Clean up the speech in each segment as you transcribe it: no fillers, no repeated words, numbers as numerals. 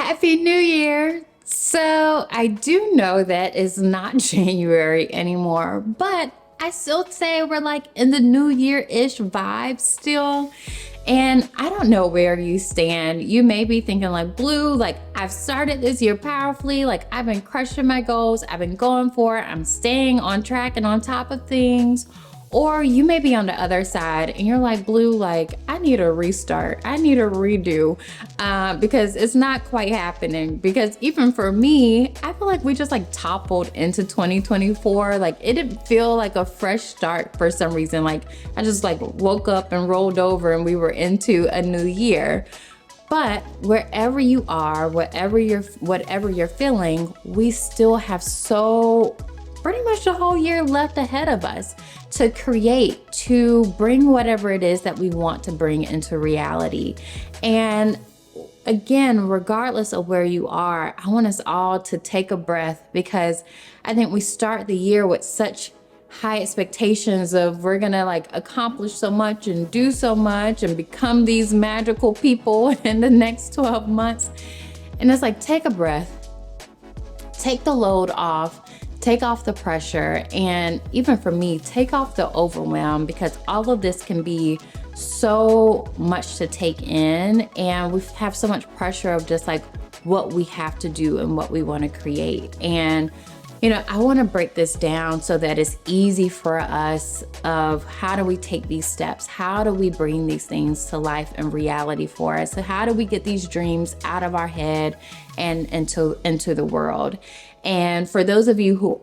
Happy New Year! So, I do know that it's not January anymore, but I still say we're like in the New Year-ish vibe still. And I don't know where you stand. You may be thinking like, Blue, like I've started this year powerfully, like I've been crushing my goals, I've been going for it, I'm staying on track and on top of things. Or you may be on the other side and you're like, Blue, like I need a restart, I need a redo, because it's not quite happening. Because even for me, I feel like we just like toppled into 2024. Like it didn't feel like a fresh start for some reason. Like I just like woke up and rolled over and we were into a new year. But wherever you are, whatever you're feeling, we still have pretty much the whole year left ahead of us to create, to bring whatever it is that we want to bring into reality. And again, regardless of where you are, I want us all to take a breath, because I think we start the year with such high expectations of we're gonna like accomplish so much and do so much and become these magical people in the next 12 months. And it's like, take a breath, take the load off, take off the pressure, and even for me, take off the overwhelm, because all of this can be so much to take in, and we have so much pressure of just like what we have to do and what we want to create. And I want to break this down so that it's easy for us of how do we take these steps? How do we bring these things to life and reality for us? So how do we get these dreams out of our head and into the world? And for those of you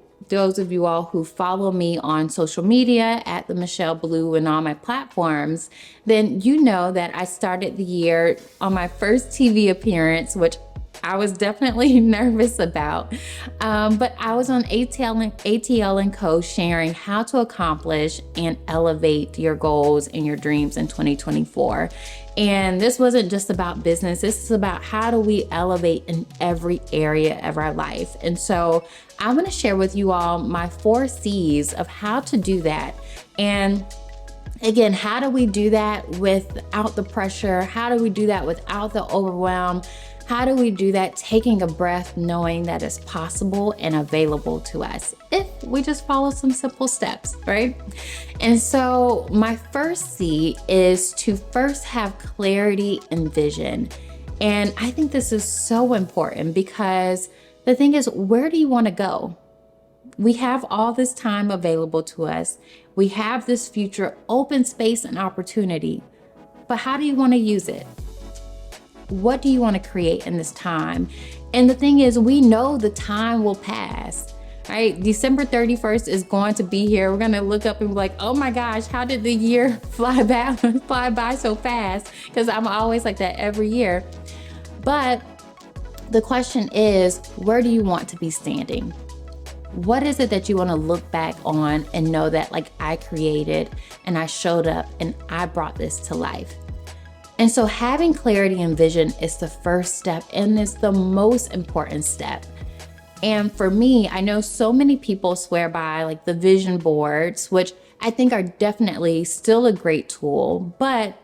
all who follow me on social media at the Michelle Blue and all my platforms, then you know that I started the year on my first TV appearance, which I was definitely nervous about, but I was on ATL and Co. sharing how to accomplish and elevate your goals and your dreams in 2024. And this wasn't just about business. This is about how do we elevate in every area of our life. And so I'm going to share with you all my 4 C's of how to do that. And again, how do we do that without the pressure? How do we do that without the overwhelm? How do we do that taking a breath, knowing that it's possible and available to us if we just follow some simple steps, right? And so my first C is to first have clarity and vision. And I think this is so important, because the thing is, where do you want to go? We have all this time available to us. We have this future open space and opportunity, but how do you want to use it? What do you want to create in this time? And the thing is, we know the time will pass, right? December 31st is going to be here. We're going to look up and be like, oh my gosh, how did the year fly by so fast? Because I'm always like that every year. But the question is, where do you want to be standing? What is it that you want to look back on and know that like I created and I showed up and I brought this to life? And so having clarity and vision is the first step, and it's the most important step. And for me, I know so many people swear by like the vision boards, which I think are definitely still a great tool, but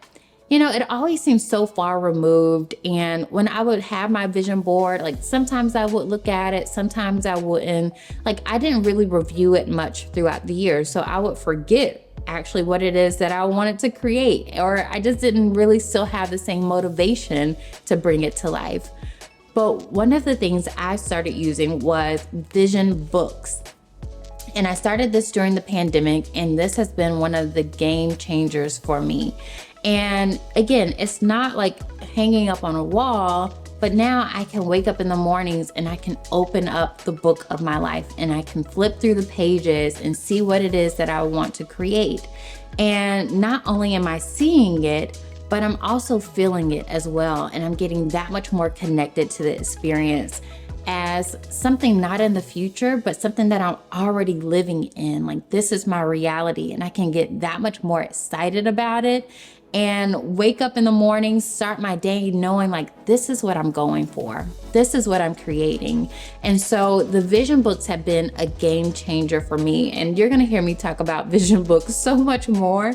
it always seems so far removed. And when I would have my vision board, like sometimes I would look at it, sometimes I wouldn't. Like I didn't really review it much throughout the year, so I would forget actually what it is that I wanted to create, or I just didn't really still have the same motivation to bring it to life. But one of the things I started using was vision books. And I started this during the pandemic, and this has been one of the game changers for me. And again, it's not like hanging up on a wall, but now I can wake up in the mornings and I can open up the book of my life and I can flip through the pages and see what it is that I want to create. And not only am I seeing it, but I'm also feeling it as well. And I'm getting that much more connected to the experience as something not in the future, but something that I'm already living in. Like this is my reality, and I can get that much more excited about it and wake up in the morning, start my day knowing like, this is what I'm going for. This is what I'm creating. And so the vision books have been a game changer for me. And you're gonna hear me talk about vision books so much more.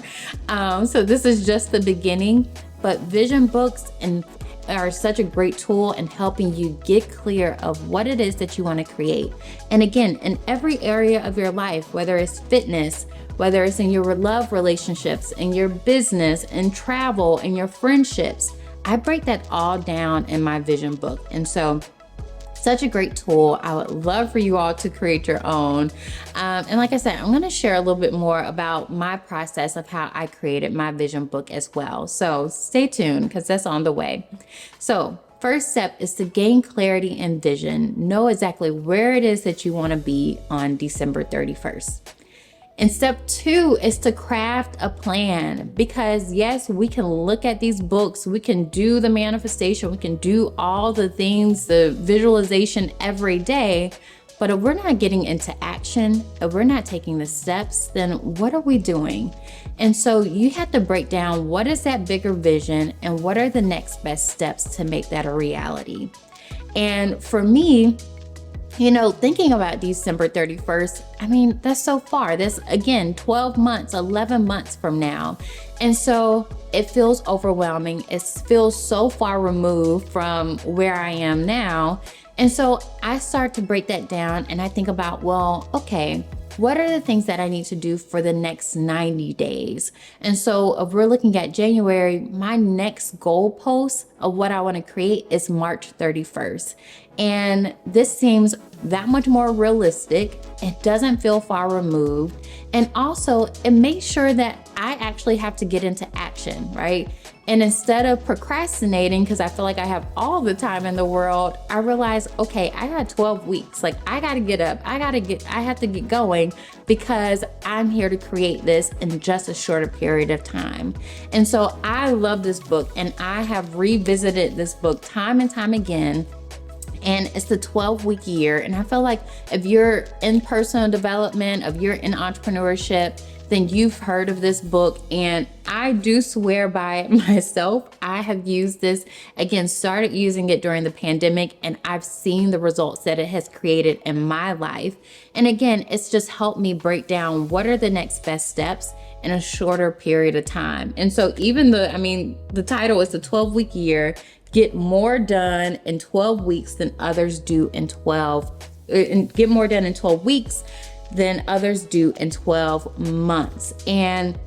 So this is just the beginning, but vision books and are such a great tool in helping you get clear of what it is that you want to create. And again, in every area of your life, whether it's fitness, whether it's in your love relationships, in your business, in travel, in your friendships, I break that all down in my vision book. And so such a great tool. I would love for you all to create your own. And like I said, I'm going to share a little bit more about my process of how I created my vision book as well. So stay tuned because that's on the way. So first step is to gain clarity and vision. Know exactly where it is that you want to be on December 31st. And step 2 is to craft a plan, because yes, we can look at these books, we can do the manifestation, we can do all the things, the visualization every day, but if we're not getting into action, if we're not taking the steps, then what are we doing? And so you have to break down what is that bigger vision and what are the next best steps to make that a reality. And for me, thinking about December 31st, that's so far. That's again, 12 months, 11 months from now. And so it feels overwhelming. It feels so far removed from where I am now. And so I start to break that down and I think about, well, okay, what are the things that I need to do for the next 90 days? And so if we're looking at January, my next goal post of what I want to create is March 31st. And this seems that much more realistic. It doesn't feel far removed. And also it makes sure that I actually have to get into action, right? And instead of procrastinating, because I feel like I have all the time in the world, I realize, okay, I got 12 weeks. Like I got to get up. I have to get going because I'm here to create this in just a shorter period of time. And so I love this book and I have revisited this book time and time again. And it's the 12-week year. And I feel like if you're in personal development, if you're in entrepreneurship, then you've heard of this book. And I do swear by it myself. I have used this, again, started using it during the pandemic, and I've seen the results that it has created in my life. And again, it's just helped me break down what are the next best steps in a shorter period of time. And so even the title is the 12-week year. Get more done in 12 weeks than others do in 12, and get more done in 12 weeks than others do in 12 months. And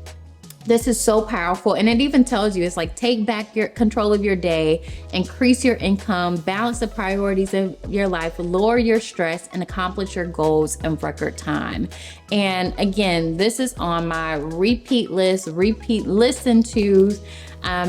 this is so powerful. And it even tells you, it's like, take back your control of your day, increase your income, balance the priorities of your life, lower your stress, and accomplish your goals in record time. And again, this is on my repeat listen to,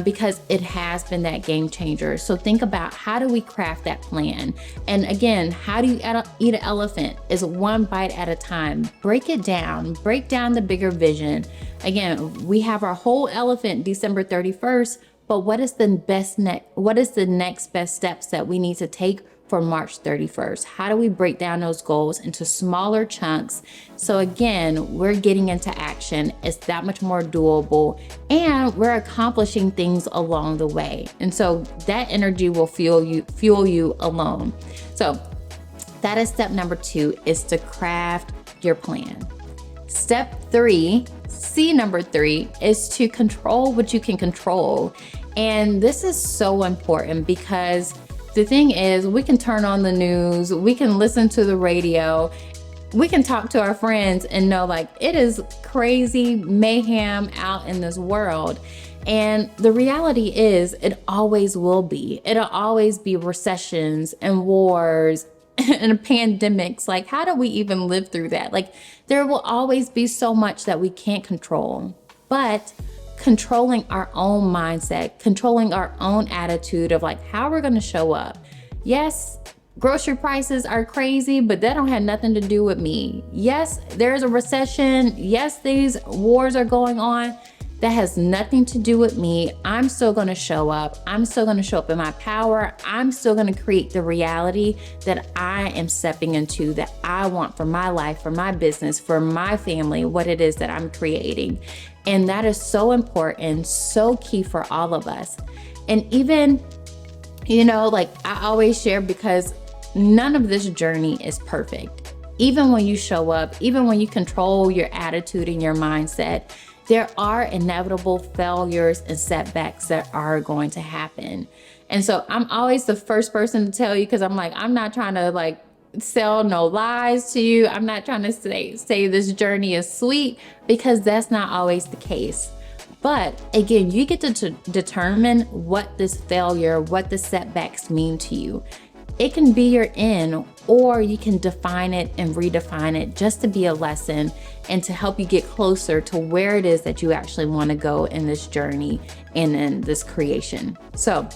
because it has been that game changer. So think about, how do we craft that plan? And again, how do you eat an elephant? Is one bite at a time. Break it down, break down the bigger vision. Again, we have our whole elephant December 31st, but what is the next best steps that we need to take for March 31st? How do we break down those goals into smaller chunks? So again, we're getting into action. It's that much more doable, and we're accomplishing things along the way. And so that energy will fuel you alone. So that is step number 2, is to craft your plan. Step 3, number 3, is to control what you can control. And this is so important, because the thing is, we can turn on the news, we can listen to the radio, we can talk to our friends and know, like, it is crazy mayhem out in this world. And the reality is, it always will be. It'll always be recessions and wars and pandemics. Like, how do we even live through that? Like, there will always be so much that we can't control. But controlling our own mindset, controlling our own attitude of like how we're going to show up. Yes, grocery prices are crazy, but that don't have nothing to do with me. Yes, there's a recession. Yes, these wars are going on. That has nothing to do with me. I'm still going to show up. I'm still going to show up in my power. I'm still going to create the reality that I am stepping into, that I want for my life, for my business, for my family, what it is that I'm creating. And that is so important, so key for all of us. And even, like I always share, because none of this journey is perfect. Even when you show up, even when you control your attitude and your mindset, there are inevitable failures and setbacks that are going to happen. And so I'm always the first person to tell you, because I'm like, I'm not trying to like sell no lies to you. I'm not trying to say this journey is sweet, because that's not always the case. But again, you get to determine what this failure, what the setbacks mean to you. It can be your end, or you can define it and redefine it just to be a lesson and to help you get closer to where it is that you actually want to go in this journey and in this creation. So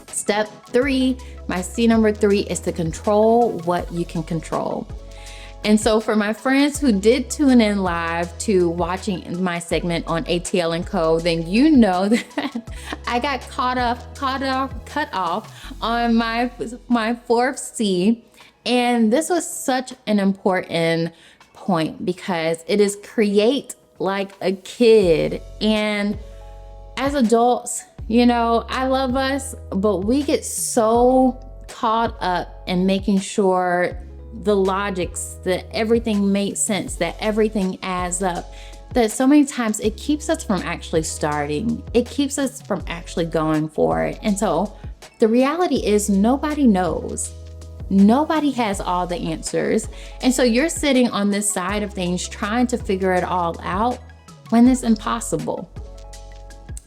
step 3, my C number 3, is to control what you can control. And so for my friends who did tune in live to watching my segment on ATL and Co, then you know that I got cut off on my 4th C. And this was such an important point, because it is create like a kid. And as adults, you know, I love us, but we get so caught up in making sure the logics, that everything makes sense, that everything adds up, that so many times it keeps us from actually starting. It keeps us from actually going for it. And so the reality is nobody knows. Nobody has all the answers. And so you're sitting on this side of things trying to figure it all out when it's impossible.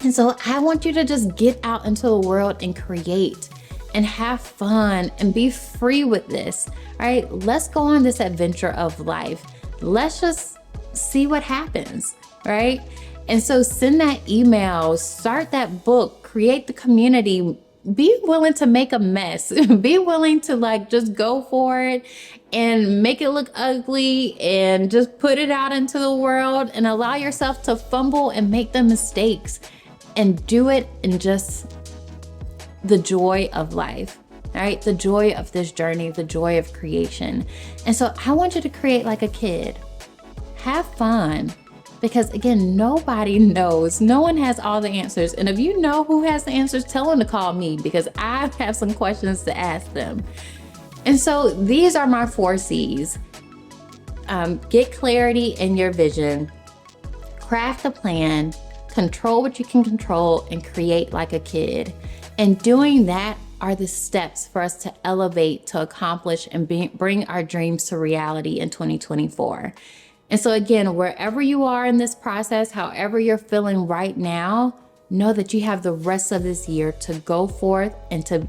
And so I want you to just get out into the world and create and have fun and be free with this, right? Let's go on this adventure of life. Let's just see what happens, right? And so send that email, start that book, create the community, be willing to make a mess, be willing to like just go for it and make it look ugly and just put it out into the world and allow yourself to fumble and make the mistakes and do it in just the joy of life, right? The joy of this journey, the joy of creation. And so I want you to create like a kid. Have fun, because again, nobody knows. No one has all the answers. And if you know who has the answers, tell them to call me, because I have some questions to ask them. And so these are my 4 C's. Get clarity in your vision, craft a plan, control what you can control, and create like a kid. And doing that are the steps for us to elevate, to accomplish, and bring our dreams to reality in 2024. And so again, wherever you are in this process, however you're feeling right now, know that you have the rest of this year to go forth and to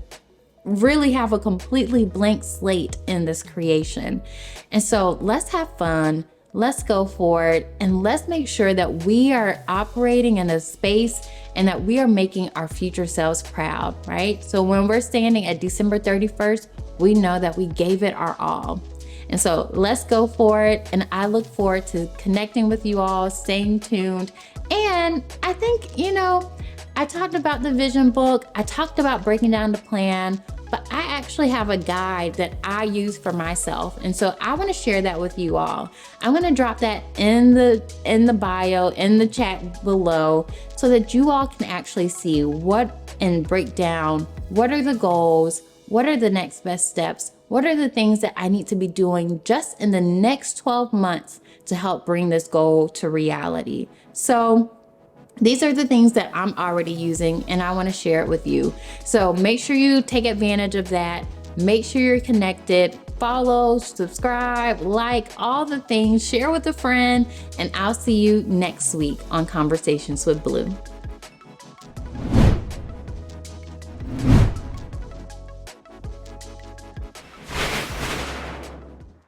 really have a completely blank slate in this creation. And so let's have fun. Let's go for it, and let's make sure that we are operating in a space and that we are making our future selves proud, right? So when we're standing at December 31st, we know that we gave it our all. And so let's go for it. And I look forward to connecting with you all, staying tuned. And I think, you know, I talked about the vision book. I talked about breaking down the plan, but I actually have a guide that I use for myself. And so I want to share that with you all. I'm going to drop that in the bio, in the chat below, so that you all can actually see what and break down what are the goals, what are the next best steps, what are the things that I need to be doing just in the next 12 months to help bring this goal to reality. So these are the things that I'm already using, and I want to share it with you. So make sure you take advantage of that. Make sure you're connected, follow, subscribe, like, all the things, share with a friend, and I'll see you next week on Conversations with Blue.